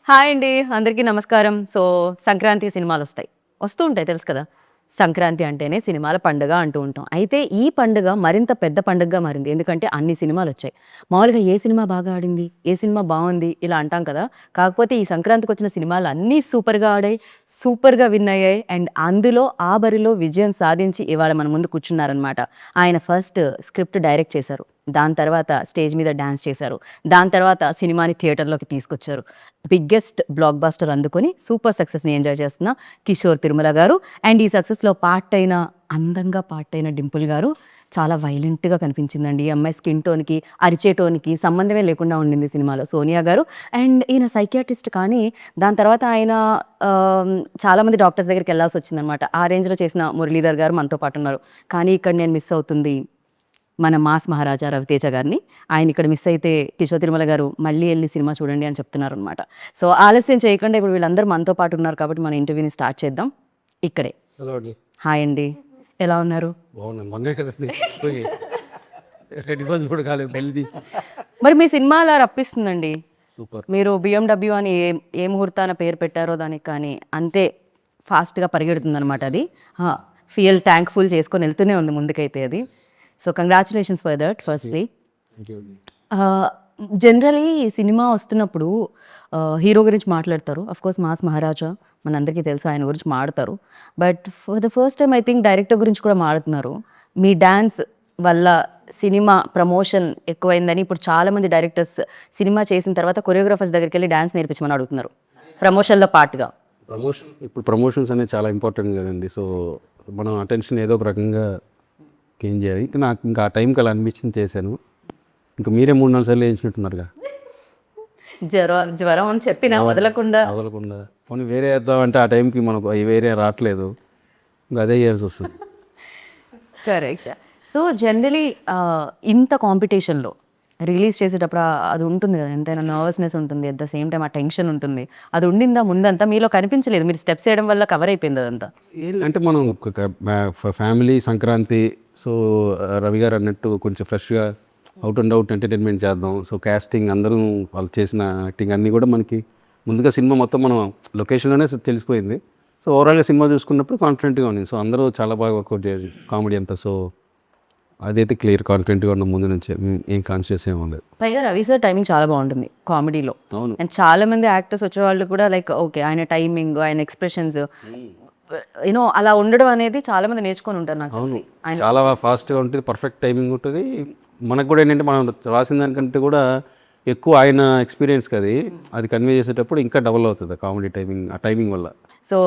Hi అండి. అందరికీ నమస్కారం. సో, సంక్రాంతి సినిమాలొస్తాయి. వస్తూ ఉంటాయి తెలుసు కదా! సంక్రాంతి అంటేనే సినిమాల పండుగ అంటూ ఉంటాం. అయితే ఈ పండుగ మరింత పెద్ద పండుగగా మారింది. ఎందుకంటే అన్ని సినిమాలొచ్చాయి. మామూలుగా ఏ సినిమా బాగా ఆడింది? ఏ సినిమా బావుంది? ఇలా అంటాం కదా! కాకపోతే ఈ సంక్రాంతికొచ్చిన సినిమాలన్నీ సూపర్‌గా ఆడాయి. సూపర్‌గా విన్ అయ్యాయి. అండ్ అందులో ఆ బరిలో విజయం సాధించి ఇవాళ మన ముందు కూర్చున్నారనమాట. ఆయన ఫస్ట్ స్క్రిప్ట్ డైరెక్ట్ చేశారు. దాని తర్వాత స్టేజ్ మీద డాన్స్ చేశారు. దాని తర్వాత సినిమాని థియేటర్‌లోకి తీసుకొచ్చారు. బిగ్గెస్ట్ బ్లాక్ బస్టర్ అందుకొని సూపర్ సక్సెస్‌ని ఎంజాయ్ చేస్తున్న కిషోర్ తిరుమల గారు అండ్ ఈ సక్సెస్‌లో అందంగా పార్ట్ అయిన డింపుల్ గారు చాలా వైలెంట్‌గా కనిపించిందండి. ఈ అమ్మాయి స్కిన్ టోన్‌కి, అరిచే టోన్‌కి సంబంధమే లేకుండా ఉండింది సినిమాలో. సోనియా గారు అండ్ ఈయన సైకియాట్రిస్ట్ కానీ దాని తర్వాత ఆయన చాలామంది డాక్టర్స్ దగ్గరికెళ్ళాల్సొచ్చిందనమాట. ఆ రేంజ్‌లో చేసిన మురళీధర్ గారు మనతో పాటున్నారు. కానీ ఇక్కడ నేను మిస్ అవుతుంది మన మాస్ మహారాజా రవితేజ గారిని. ఆయన ఇక్కడ మిస్ అయితే కిషోర్ తిరుమల గారు మళ్ళీ ఎళ్లి సినిమా చూడండి అని చెప్తున్నారనమాట. సో, ఆలస్యం చేయకుండా ఇప్పుడు వీళ్ళందరూ మనతో పాటు ఉన్నారు కాబట్టి మన ఇంటర్వ్యూని స్టార్ట్ చేద్దాం. ఇక్కడే. హలో అండి. హాయ్ అండి. ఎలా ఉన్నారు? బాగున్నాను. మొన్నే కదండీ పోయి 2 రోజులు కూడా కాలేదు పెళ్లి తీసి. మరి మీ సినిమా అలా రప్పిస్తుందండి. సూపర్. మీరు బిఎండబ్ల్యూ అని ఏ ముహూర్తాన పేరు పెట్టారో దానికి కానీ అంతే ఫాస్ట్‌గా పరిగెడుతుందనమాట అది. ఫీల్ థాంక్‌ఫుల్ చేసుకొని వెళ్తూనే ఉంది ముందుకైతే అది. So, congratulations for that firstly. Thank you అండి. జనరలీ సినిమా వస్తున్నప్పుడు హీరో గురించి మాట్లాడతారు. అఫ్‌కోర్స్ మాస్ మహారాజా మనందరికీ తెలుసు ఆయన గురించి మాడతారు. But for the first time I think director గురించి కూడా మాడుతున్నారు. మీ డాన్స్ వల్ల సినిమా ప్రమోషన్ ఎక్కువైందని ఇప్పుడు చాలామంది డైరెక్టర్స్ సినిమా చేసిన తర్వాత కొరియోగ్రాఫర్స్ దగ్గరికెళ్ళి డాన్స్ నేర్పించమని అడుగుతున్నారు. ప్రమోషన్‌లో పార్ట్‌గా. ఇప్పుడు ప్రమోషన్స్ అనేది చాలా ఇంపార్టెంట్ కదండి. సో, మనం అటెన్షన్ ఏదో ఒక రకంగా గెయిన్ చేయాలి. నాకు ఇంకా ఆ టైంకి అలా అనిపించింది చేశాను. ఇంకా మీరే 3, 4 సార్లు వేయించినట్టున్నారుగా. జ్వరం అని చెప్పినా వదలకుండా. వదలకుండా పోనీ వేరే వేద్దామంటే ఆ టైంకి మనకు వేరే రావట్లేదు. ఇంకా అదే చేయాల్సి వస్తుంది. కరెక్ట్. సో, జనరలీ ఇంత కాంపిటీషన్‌లో రిలీజ్ చేసేటప్పుడు అది ఉంటుంది కదా! ఎంతైనా నర్వస్‌నెస్ ఉంటుంది. అట్ ద సేమ్ టైమ్ ఆ టెన్షన్ ఉంటుంది. అది ఉండిందా ముందంతా? మీలో కనిపించలేదు. మీరు స్టెప్స్ ఏయడం వల్ల కవర్ అయిపోయింది అదంతా. అంటే మనం ఒక ఫ్యామిలీ సంక్రాంతి. సో, రవి గారు అన్నట్టు కొంచెం ఫ్రెష్గా అవుట్ అండ్ అవుట్ ఎంటర్టైన్మెంట్ చేద్దాం. సో, కాస్టింగ్ అందరూ వాళ్ళు చేసిన యాక్టింగ్ అన్నీ కూడా మనకి ముందుగా సినిమా మొత్తం మనం లొకేషన్లోనే తెలిసిపోయింది. సో, ఓవరాల్గా సినిమా చూసుకున్నప్పుడు కాన్ఫిడెంట్గా ఉంది. సో, అందరూ చాలా బాగా వర్కౌట్ చేయాలి కామెడీ అంతా. సో, అదైతే క్లియర్ కాన్ఫిడెంట్గా ఉన్న ముందు నుంచే ఏం కాన్షియస్ ఏమి ఉండదు. పైగా రవి సార్ టైమింగ్ చాలా బాగుంటుంది కామెడీలో. అవును. అండ్ చాలా మంది యాక్టర్స్ వచ్చేవాళ్ళు కూడా లైక్ ఓకే ఆయన టైమింగ్, ఆయన ఎక్స్‌ప్రెషన్స్ అలా ఉండడం అనేది చాలా మంది నేర్చుకొని ఉంటారు నాకు తెలిసి. ఆయన చాలా ఫాస్ట్గా ఉంటుంది, పర్ఫెక్ట్ టైమింగ్ ఉంటుంది. మనకు కూడా ఏంటంటే మనం రాసిన దానికంటే కూడా ఎక్కువ ఆయన ఎక్స్పీరియన్స్ అది కన్వే చేసేటప్పుడు ఇంకా డబుల్ అవుతుంది కామెడీ టైమింగ్, ఆ టైమింగ్ వల్ల. సో,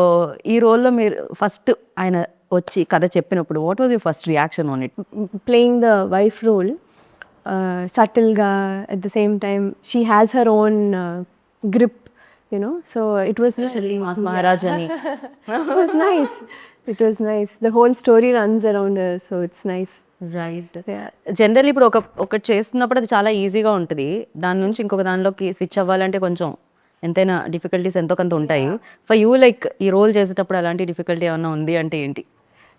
ఈ రోల్‌లో మీరు ఫస్ట్ ఆయన వచ్చి కథ చెప్పినప్పుడు what was your first reaction on it? playing the wife role subtle ga at the same time she has her own grip, so it was Especially Mas Maharaj ani. it was nice. It was nice. The whole story runs around her, so it's nice. Right. Yeah. Generally ఇప్పుడు ఒకటి చేస్తున్నప్పుడు అది చాలా ఈజీగా ఉంటది. దాని నుంచి ఇంకొక దానిలోకి స్విచ్ అవ్వాలంటే కొంచెం ఎంతైనా డిఫికల్టీస్ ఎంతో కొంత ఉంటాయి. ఫర్ యూ లైక్ ఈ రోల్ చేసేటప్పుడు అలాంటి డిఫికల్టీ ఏమన్నా ఉంది అంటే ఏంటి?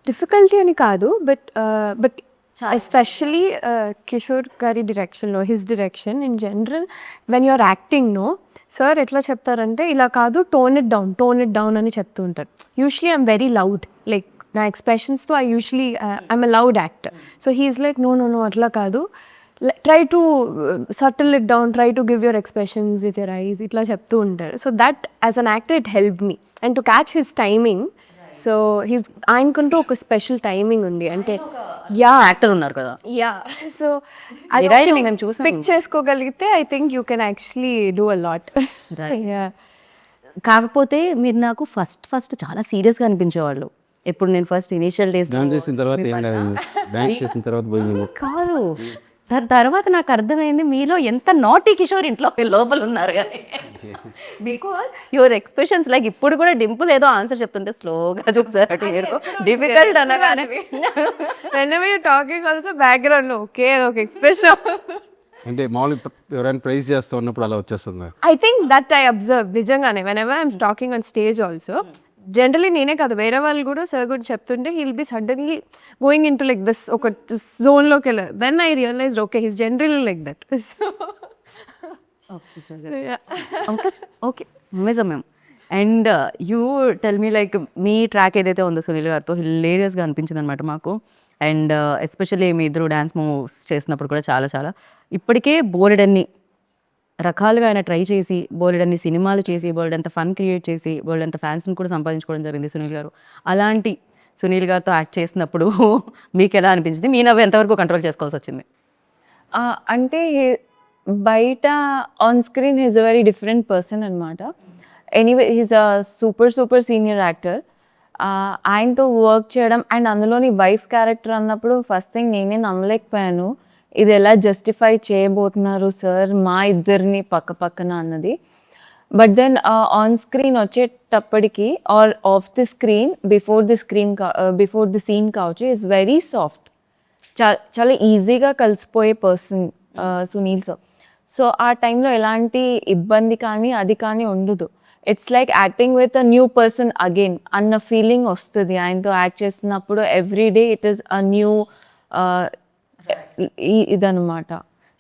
Difficulty అని కాదు, but especially కిషోర్ గారి డైరెక్షన్లో his direction in general when you're acting sir ఎట్లా చెప్తారంటే ఇలా కాదు టోన్ ఇట్ డౌన్ అని చెప్తూ ఉంటారు. Usually I'm very loud, like నా ఎక్స్ప్రెషన్స్తో I'm a loud actor. So he's like no అట్లా కాదు, try to subtle it down, try to give your expressions with your eyes ఇట్లా చెప్తూ ఉంటారు. So that as an actor it help me and to catch his timing. So ఆయనకంటూ ఒక special timing ఉంది. అంటే actor ఉన్నారు కదా. సో Heroine మేము చూసాం. పిక్ చేసుకోగలిగితే I think you can actually do a lot. కాకపోతే మీరు నాకు ఫస్ట్ చాలా సీరియస్‌గా అనిపించేవాళ్ళు. ఎప్పుడు నేను ఫస్ట్ ఇనీషియల్ డేస్ డాన్స్ చేసిన తర్వాత ఏం లేదు, డాన్స్ చేసిన తర్వాత పోయింది. కాదు. దాని తర్వాత నాకు అర్థమైంది మీలో ఎంత నాటీ కిషోర్ ఇంట్లో లోపల ఉన్నారు కానీ. బికాజ్ యువర్ ఎక్స్ప్రెషన్స్ లైక్ ఇప్పుడు కూడా డింపుల్ ఏదో ఆన్సర్ చెప్తుంటే స్లోగా చూసారు అటు ఏరుకో డిఫికల్ట్ అనగానే whenever you're talking also background లో ఓకే ఒక ఎక్స్ప్రెషన్. అంటే మామూలుగా ఎవరైనా ప్రైజ్ చేస్తూ ఉన్నప్పుడు అలా వచ్చేస్తుంది. I think that I observe నిజంగానే whenever I'm talking on stage also. Generally నేనే కాదు వేరే వాళ్ళు కూడా సార్ కూడా చెప్తుంటే he'll be suddenly going into like this ఒక జోన్లోకి వెళ్ళారు. Then I realised okay he's generally like that. Okay నిజమే. And you tell me like me track ఏదైతే ఉందో సునీల్ గారితో హిలేరియస్గా అనిపించింది అనమాట మాకు. అండ్ ఎస్పెషల్లీ మీ ఇద్దరు డ్యాన్స్ మూవ్స్ చేసినప్పుడు కూడా చాలా చాలా ఇప్పటికే బోలెడన్ని రకాలుగా ఆయన ట్రై చేసి బోలెడన్ని సినిమాలు చేసి బోలెడంత ఫన్ క్రియేట్ చేసి బోలెడంత ఫ్యాన్స్ని కూడా సంపాదించుకోవడం జరిగింది సునీల్ గారు. అలాంటి సునీల్ గారితో యాక్ట్ చేసినప్పుడు మీకు ఎలా అనిపించింది? మీ నవ్వు ఎంతవరకు కంట్రోల్ చేసుకోవాల్సి వచ్చింది? అంటే బయట on screen he's a very different person అనమాట. Anyway he's a super senior actor. ఆయనతో వర్క్ చేయడం అండ్ అందులోని వైఫ్ క్యారెక్టర్ అన్నప్పుడు ఫస్ట్ థింగ్ నేనే నమ్మలేకపోయాను, ఇది ఎలా జస్టిఫై చేయబోతున్నారు సార్ మా ఇద్దరిని పక్కన అన్నది. బట్ దెన్ ఆన్ స్క్రీన్ వచ్చేటప్పటికి or off the screen before the scene కావచ్చు ఈజ్ వెరీ సాఫ్ట్. చాలా ఈజీగా కలిసిపోయే పర్సన్ సునీల్ సార్. సో ఆ టైంలో ఎలాంటి ఇబ్బంది కానీ అది కానీ ఉండదు. It's like acting with a new person again అన్న ఫీలింగ్ వస్తుంది ఆయనతో యాక్ట్ చేస్తున్నప్పుడు. Every day it is a new ఇదనమాట.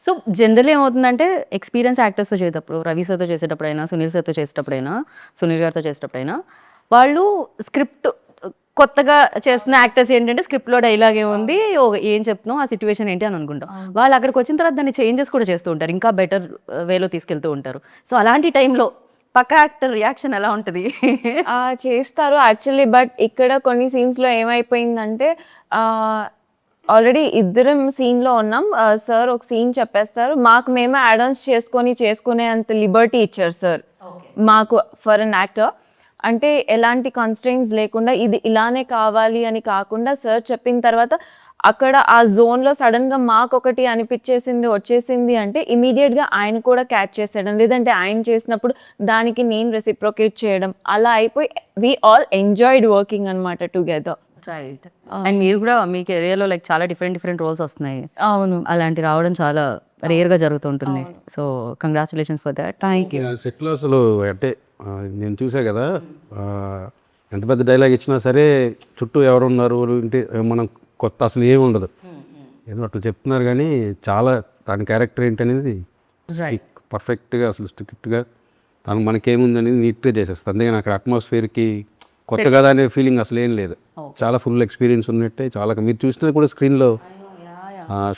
సో జనరల్ ఏమవుతుందంటే ఎక్స్పీరియన్స్ యాక్టర్స్తో చేసేటప్పుడు, రవి సార్తో చేసేటప్పుడైనా, సునీల్ సార్తో చేసేటప్పుడైనా, సునీల్ గారితో చేసేటప్పుడైనా వాళ్ళు స్క్రిప్ట్ కొత్తగా చేస్తున్న యాక్టర్స్ ఏంటంటే స్క్రిప్ట్లో డైలాగ్ ఏముంది, ఏం చెప్తున్నావు, ఆ సిచ్యువేషన్ ఏంటి అని అనుకుంటాం. వాళ్ళు అక్కడికి వచ్చిన తర్వాత దాన్ని చేంజెస్ కూడా చేస్తూ ఉంటారు, ఇంకా బెటర్ వేలో తీసుకెళ్తూ ఉంటారు. సో అలాంటి టైంలో పక్క యాక్టర్ రియాక్షన్ ఎలా ఉంటుంది? చేస్తారు యాక్చువల్లీ. బట్ ఇక్కడ కొన్ని సీన్స్లో ఏమైపోయిందంటే ఆల్రెడీ ఇద్దరం సీన్లో ఉన్నాం, సార్ ఒక సీన్ చెప్పేస్తారు, మాకు మేమే యాడ్-ఆన్స్ చేసుకునే అంత లిబర్టీ ఇచ్చారు సార్ మాకు ఫర్ అన్ యాక్టర్. అంటే ఎలాంటి కన్స్ట్రెయిన్స్ లేకుండా ఇది ఇలానే కావాలి అని కాకుండా సార్ చెప్పిన తర్వాత అక్కడ ఆ జోన్లో సడన్గా మాకు ఒకటి వచ్చేసింది అంటే ఇమీడియట్గా ఆయన కూడా క్యాచ్ చేసేయడం, లేదంటే ఆయన చేసినప్పుడు దానికి నేను రెసిప్రొకేట్ చేయడం, అలా అయిపోయి వీ ఆల్ ఎంజాయ్డ్ వర్కింగ్ అనమాట టుగెదర్. రైట్. అండ్ మీరు కూడా మీ కెరియర్లో లైక్ చాలా డిఫరెంట్ రోల్స్ వస్తున్నాయి. అవును, అలాంటి రావడం చాలా రేర్గా జరుగుతుంటుంది. So congratulations for that. Thank you. సెట్లో అసలు అంటే నేను చూసా కదా, ఎంత పెద్ద డైలాగ్ ఇచ్చినా సరే చుట్టూ ఎవరు ఉన్నారు అంటే మనం కొత్త అసలు ఏమి ఉండదు, ఏదో అట్లా చెప్తున్నారు. కానీ చాలా దాని క్యారెక్టర్ ఏంటనేది పర్ఫెక్ట్గా అసలు స్ట్రిక్ట్గా తను మనకేముంది అనేది నీట్గా చేసేస్తుంది. అందుకని అక్కడ అట్మాస్ఫియర్కి కొత్త కదా అనే ఫీలింగ్ అసలు ఏం లేదు. చాలా ఫుల్ ఎక్స్పీరియన్స్ ఉన్నట్టే. చాలా మీరు చూసినది కూడా స్క్రీన్లో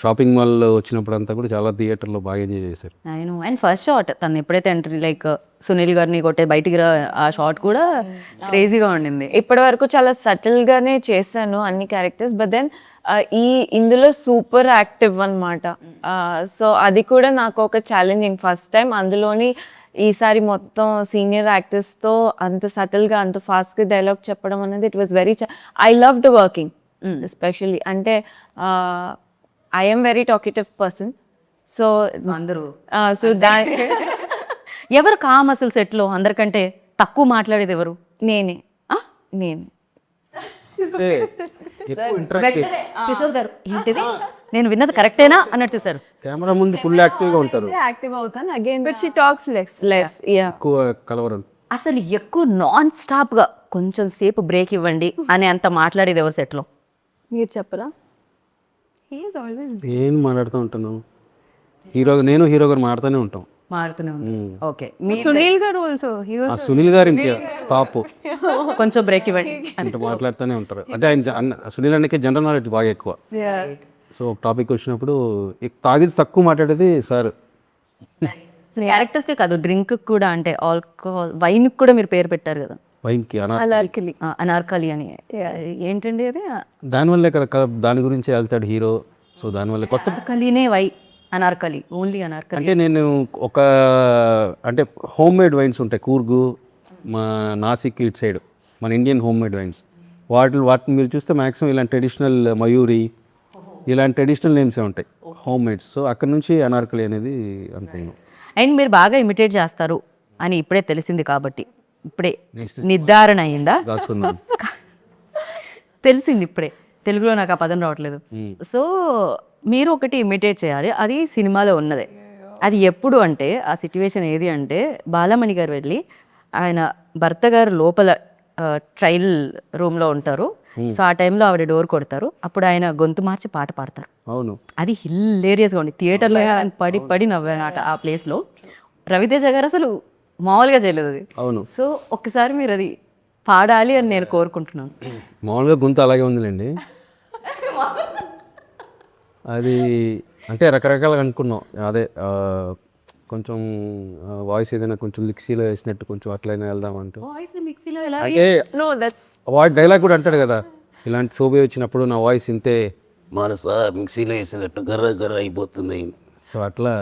షాపింగ్ మాల్లో వచ్చినప్పుడు అంతా కూడా చాలా థియేటర్లో బాగా ఎంజాయ్ చేశారు. నేను అండ్ ఫస్ట్ షాట్ తను ఎప్పుడైతే ఎంట్రీ లైక్ సునీల్ గారిని కొట్టే బయటికి ఆ షాట్ కూడా క్రేజీగా ఉండింది. ఇప్పటి వరకు చాలా సటిల్గానే చేశాను అన్ని క్యారెక్టర్స్, బట్ దెన్ ఇందులో సూపర్ యాక్టివ్ అనమాట. సో అది కూడా నాకు ఒక ఛాలెంజింగ్ ఫస్ట్ టైం. అందులోని ఈసారి మొత్తం సీనియర్ యాక్టర్స్తో అంత సటిల్గా అంత ఫాస్ట్గా డైలాగ్ చెప్పడం అనేది it was very I loved working especially. అంటే I am very talkative person. So అందరూ ఎవరు కామ్ అసలు సెట్లో అందరికంటే తక్కువ మాట్లాడేది ఎవరు? నేను కిషోర్ గారు ఏంటిది నేను విన్నది కరెక్టేనా అన్నట్టు చూసారు. కెమెరా ముందు ఫుల్ యాక్టివ్గా ఉంటారు. యాక్టివ్ అవుతాను again, but she talks less. ఎక్కువ కలవరం. అసలు ఎక్కువ నాన్ స్టాప్గా కొంచెం సేపు బ్రేక్ ఇవ్వండి అని అంత మాట్లాడేది ఎవరు సెట్లో? మీరు చెప్పరా? ఏం మాట్లాడుతూ ఉంటాను, నేను హీరో గారు మాడుతూనే ఉంటాం. మారుతూనే ఓకే. సునీల్ గారు ఆల్సో సునీల్ గారు ఇంకా పాపు కొంచెం బ్రేక్ ఇవ్వండి అంటే మాట్లాడుతూనే ఉంటారు. అంటే ఆయన సునీల్ అన్నకే జనరల్ నాలెడ్జ్ బాగా ఎక్కువ. సో టాపిక్ వచ్చినప్పుడు తాగిది తక్కువ మాట్లాడేది సార్. క్యారెక్టర్స్కే కాదు డ్రింక్ కూడా, అంటే ఆల్కహాల్ వైన్ కూడా మీరు పేరు పెట్టారు కదా, వైన్కి అనార్కలి అని. ఏంటండి అది? దానివల్లే కదా దాని గురించి వెళ్తాడు హీరో. సో దానివల్ల కొత్త కలినే అనార్కలి, ఓన్లీ అనార్కలి. అంటే నేను అంటే హోమ్ మేడ్ వైన్స్ ఉంటాయి కూర్గు, మా నాసిక్ ఇటు సైడ్ మన ఇండియన్ హోమ్ మేడ్ వైన్స్, వాటిని మీరు చూస్తే మ్యాక్సిమం ఇలాంటి ట్రెడిషనల్ మయూరి ఇలాంటి ట్రెడిషనల్ నేమ్సే ఉంటాయి హోమ్ మేడ్స్. సో అక్కడ నుంచి అనార్కలి అనేది అనుకున్నాను. అండ్ మీరు బాగా ఇమిటేట్ చేస్తారు అని ఇప్పుడే తెలిసింది కాబట్టి ఇప్పుడే నిర్ధారణ అయిందా? దాచుకున్నాను. తెలిసింది ఇప్పుడే, తెలుగులో నాకు ఆ పదం రావట్లేదు. సో మీరు ఒకటి ఇమిటేట్ చేయాలి, అది సినిమాలో ఉన్నదే. అది ఎప్పుడు అంటే ఆ సిచ్యువేషన్ ఏది అంటే బాలమణి గారు వెళ్ళి ఆయన భర్త గారు లోపల ట్రయల్ రూమ్లో ఉంటారు. సో ఆ టైంలో ఆవిడ డోర్ కొడతారు, అప్పుడు ఆయన గొంతు మార్చి పాట పాడతారు. అవును, అది హిల్లేరియస్గా ఉంది. థియేటర్లో పడి నవ్వానట ఆ ప్లేస్లో. రవితేజ గారు అసలు మామూలుగా చేయలేదు అది. అవును. సో ఒక్కసారి మీరు అది పాడాలి అని నేను కోరుకుంటున్నాను. మామూలుగా గొంతు అలాగే ఉందిలేండి. అది అంటే రకరకాలుగా అనుకున్నాం. అదే కొంచెం వాయిస్ ఏదైనా కొంచెం మిక్సీలో వేసినట్టు కొంచెం అట్లయినా వెళ్దామంటూ. వాయిస్ మిక్సీలో ఎలా అంటే No, that's వాయిస్ డైలాగ్ కూడా అంటాడు కదా, ఇలాంటి ఫోబియా వచ్చినప్పుడు నా వాయిస్ ఇంతే మనస మిక్సీలో వేసినట్టు గర్ర గర్ర అయిపోతుంది. సో అట్లా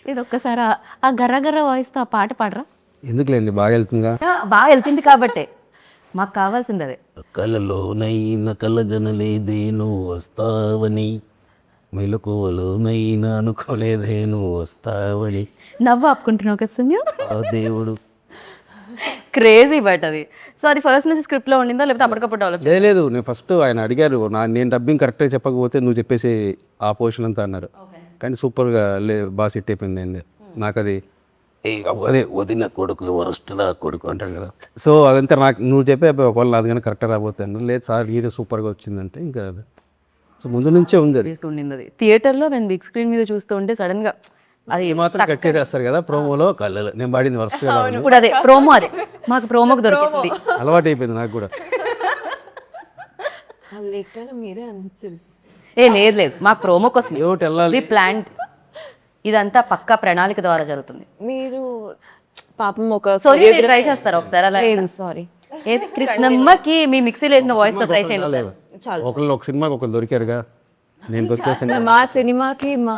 ఇది ఒక్కసారి ఆ గర్ర గర్ర వాయిస్తో ఆ పాట పాడరా? ఎందుకులేండి, బాగా వెళ్తుందిగా. బాగా వెళ్తుంది కాబట్టే మాకు కావాల్సింది అదే. కలలోనైనా కలగనలేదేను వస్తావని, మెలకువలోనైనా అనుకోలేదేను వస్తావని, నవ్వు ఆపుకుంటున్నావు కదా సుమ్యం. ఆ దేవుడు. క్రేజీ బట్ అది. సో అది ఫస్ట్ నుంచి స్క్రిప్ట్లో ఉండిందా లేకపోతే అప్పటికప్పుడు డెవలప్? లేదు, నేను ఫస్ట్ ఆయన అడిగారు, నేను డబ్బింగ్ కరెక్ట్గా చెప్పకపోతే నువ్వు చెప్పేసి ఆ పోర్షన్ అంతా అన్నారు. కానీ సూపర్గా బాగా సెట్ అయిపోయింది అండి నాకు. అది అదే వదిన కొడుకు వరస్టులా కొడుకు అంటాడు కదా. సో అదంతా నాకు నువ్వు చెప్పే ఒకవేళ నాది కానీ కరెక్ట్గా రాబోతాను. లేదు సార్ ఇది సూపర్గా వచ్చిందంటే ఇంకా అది. సో ముందు నుంచే ఉంది అది. ఉండింది అది. థియేటర్లో నేను బిగ్ స్క్రీన్ మీద చూస్తూ ఉంటే సడన్గా అది మాత్రం కట్ చేస్తారు కదా ప్రోమోలో. కళ్ళలో నేను పాడింది వరస్ట్గా ఇప్పుడు అదే ప్రోమో, అదే మాకు ప్రోమోకి దొరికింది. అలవాటు అయిపోయింది నాకు కూడా. మీరే అనిపించింది. లేదు లేదు, మాకు ప్రోమోకి వస్తుంది. ఏమిటి వెళ్ళాలి. ఇది ప్లాన్, ఇదంతా పక్కా ప్రణాళిక ద్వారా జరుగుతుంది. మీరు పాపం ఒక సారీ ట్రై చేస్తారు ఒకసారి అలా. సారీ ఏది కృష్ణమ్మకి మీ మిక్సీలో వేసిన వాయిస్తో ట్రై చేయండి. ఒకళ్ళు ఒక సినిమాకి ఒకళ్ళు దొరికారుగా, నేను దొరికేసాను. మా సినిమాకి మా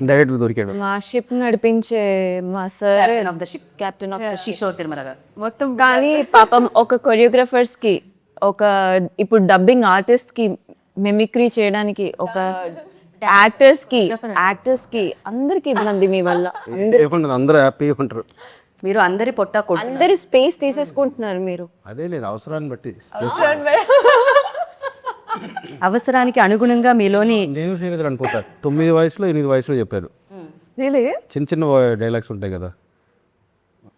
డైరెక్టర్ దొరికాడు. మా షిప్ నడిపించే మా sir of the ship, captain of the ship. Kishore Tirumala గారు. మొత్తం కానీ పాపం ఒక కొరియోగ్రాఫర్స్కి, ఒక ఇప్పుడు డబ్బింగ్ ఆర్టిస్ట్కి మిమిక్రీ చేయడానికి, ఒక యాక్టర్స్కి అందరికి ఇబ్బంది మీ వల్ల. అందరూ హ్యాపీగా ఉంటారు. మీరు అందరి పొట్ట కొట్టు. అందరి స్పేస్ తీసేసుకుంటున్నారు మీరు. అదే లేదు, అవసరాన్ని బట్టి. అవసరానికి అనుగుణంగా మీలోని నేను శ్రీనిధి అనుకుంటా 9 వయసులో 8 వయసులో చెప్పారు. చిన్న చిన్న డైలాగ్స్ ఉంటాయి కదా,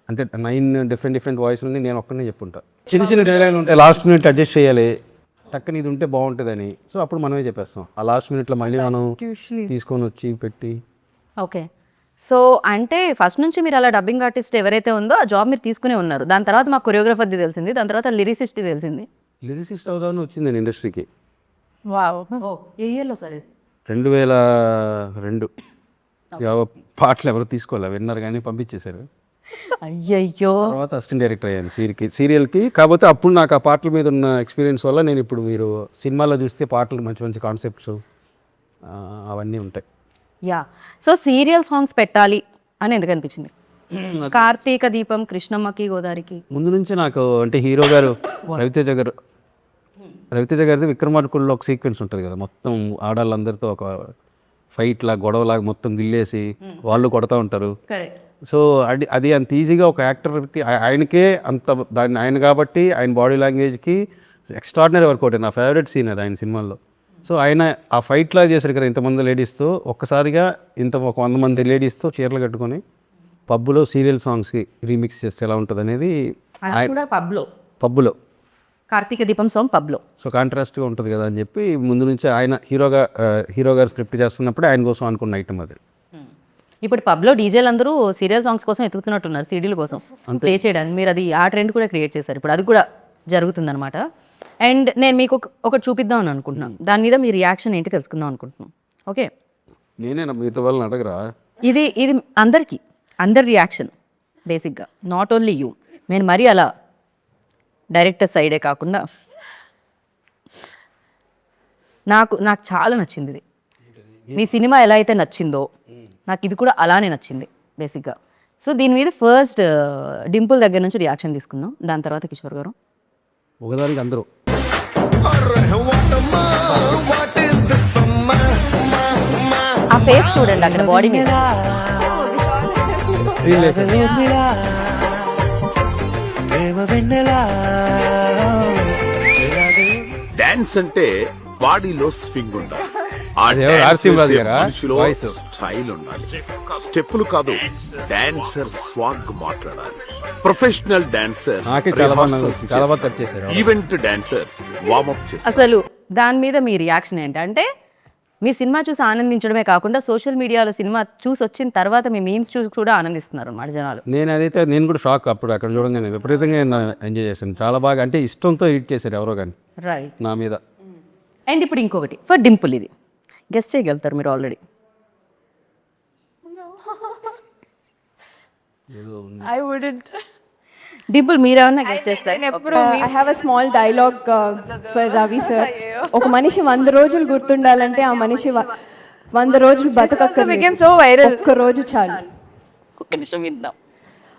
అంటే 9 డిఫరెంట్ వాయిస్లని నేను ఒక్కనే చెప్పుంటా. చిన్న చిన్న డైలాగ్లు ఉంటాయి, లాస్ట్ మినిట్ అడ్జస్ట్ చేయాలి, టక్కని ఇది ఉంటే బాగుంటుందని. సో అప్పుడు మనమే చెప్పేస్తాం. ఆ లాస్ట్ మినిట్లో మళ్ళీ మనం తీసుకొని వచ్చి పెట్టి. ఓకే. సో అంటే ఫస్ట్ నుంచి మీరు అలా డబ్బింగ్ ఆర్టిస్ట్ ఎవరైతే ఉందో ఆ జాబ్ మీరు తీసుకునే ఉన్నారు. దాని తర్వాత మాకు కొరియోగ్రాఫర్ది తెలిసింది, దాని తర్వాత లిరిసిస్ట్ తెలిసింది. లిరిసిస్ట్ అవుదామని వచ్చింది ఇండస్ట్రీకి. wow. ఏ ఇయర్లో సార్? 2002. పాటలు ఎవరు తీసుకోవాలి, విన్నారు కానీ పంపించేశారు. అయ్యయ్యో. తర్వాత అసిస్టెంట్ డైరెక్టర్ అయ్యాను సీరియల్కి. కాకపోతే అప్పుడు నాకు ఆ పాటల మీద ఉన్న ఎక్స్పీరియన్స్ వల్ల నేను ఇప్పుడు మీరు సినిమాలో చూస్తే పాటలు మంచి మంచి కాన్సెప్ట్స్ అవన్నీ ఉంటాయి. యా. సో సీరియల్ సాంగ్స్ పెట్టాలి అని ఎందుకు అనిపించింది? కార్తీక దీపం, కృష్ణమ్మకి, గోదావరికి ముందు నుంచి నాకు అంటే హీరో గారు రవితేజ గారిది విక్రమార్కుల్లో ఒక సీక్వెన్స్ ఉంటుంది కదా, మొత్తం ఆడాళ్ళందరితో ఒక ఫైట్ లాగా గొడవలాగా మొత్తం గిల్లేసి వాళ్ళు కొడతా ఉంటారు. సో అది అంత ఈజీగా ఒక యాక్టర్కి ఆయనకే అంత దాన్ని ఆయన కాబట్టి ఆయన బాడీ లాంగ్వేజ్కి ఎక్స్ట్రాడినరీ వర్కౌట్. నా ఫేవరెట్ సీన్ అది ఆయన సినిమాల్లో. సో ఆయన ఆ ఫైట్ లాగా చేశారు కదా, ఇంతమంది లేడీస్తో ఒక్కసారిగా ఒక 100 మంది లేడీస్తో చీరలు కట్టుకొని పబ్బులో సీరియల్ సాంగ్స్కి రీమిక్స్ చేస్తే ఎలా ఉంటుంది అనేది పబ్బులో కార్తీక దీపం సాంగ్ పబ్లో. సో కాంట్రాస్ట్గా ఉంటుంది కదా అని చెప్పి ముందు నుంచి ఆయన హీరో గారు స్క్రిప్ట్ చేస్తున్నప్పుడే ఆయన కోసం అనుకున్న ఐటమ్ అది. ఇప్పుడు పబ్లో డీజేలు అందరూ సీరియల్ సాంగ్స్ కోసం ఎత్తుకుతున్నట్టున్నారు, సీడీల కోసం ప్లే చేయడానికి. మీరు అది ఆ ట్రెండ్ కూడా క్రియేట్ చేశారు, ఇప్పుడు అది కూడా జరుగుతుందన్నమాట. అండ్ నేను మీకు ఒకటి చూపిద్దాం అని అనుకుంటున్నాను, దాని మీద మీ రియాక్షన్ ఏంటి తెలుసుకుందాం అనుకుంటున్నాను. ఓకే, నేనే మిగతా వాళ్ళని అడగరా? ఇది అందరి రియాక్షన్ బేసిక్గా, నాట్ ఓన్లీ యూ. నేను మరీ అలా డైరెక్టర్ సైడే కాకుండా నాకు చాలా నచ్చింది ఇది. మీ సినిమా ఎలా అయితే నచ్చిందో నాకు ఇది కూడా అలానే నచ్చింది బేసిక్గా. సో దీని మీద ఫస్ట్ డింపుల్ దగ్గర నుంచి రియాక్షన్ తీసుకుందాం, దాని తర్వాత కిషోర్ గారు. ఒకదానికి అందరూ ఆ ఫేస్ చూడండి అక్కడ బాడీ మీద. డాన్స్ అంటే బాడీలో స్వింగ్ ఉండాలి, స్టైల్ ఉండాలి, స్టెప్పులు కాదు, డాన్సర్ స్వాగ్ మాట్లాడాలి. Professional dancer, event dancers warmup చేస్తారు. అసలు దాని మీద మీ రియాక్షన్ ఏంటంటే మీ సినిమా చూసి ఆనందించడమే కాకుండా సోషల్ మీడియాలో సినిమా చూసి వచ్చిన తర్వాత మీ మీమ్స్ చూసి కూడా ఆనందిస్తున్నారు అన్నమాట జనాలు. నేను కూడా షాక్ అప్పుడు అక్కడ చూడంగానే విపరీతంగా ఎంజాయ్ చేశాను. చాలా బాగా అంటే ఇష్టంతో ఎడిట్ చేశారు ఎవరో కానీ రైట్. నా మీద. అండ్ ఇప్పుడు ఇంకొకటి ఫర్ డింపుల్, ఇది గెస్ట్ చేయగలుగుతారు మీరు ఆల్రెడీ. I wouldn't. డింపుల్ మీరేమన్నా గెస్ట్ చేస్తారు? I have a small dialogue for Ravi sir. ఒక మనిషి 100 రోజులు గుర్తుండాలంటే ఆ మనిషి 100 రోజులు బతకక్కర్లేదు. so viral. ఒక్క రోజు చాలు. ఒక్క నిమిషం విందాం.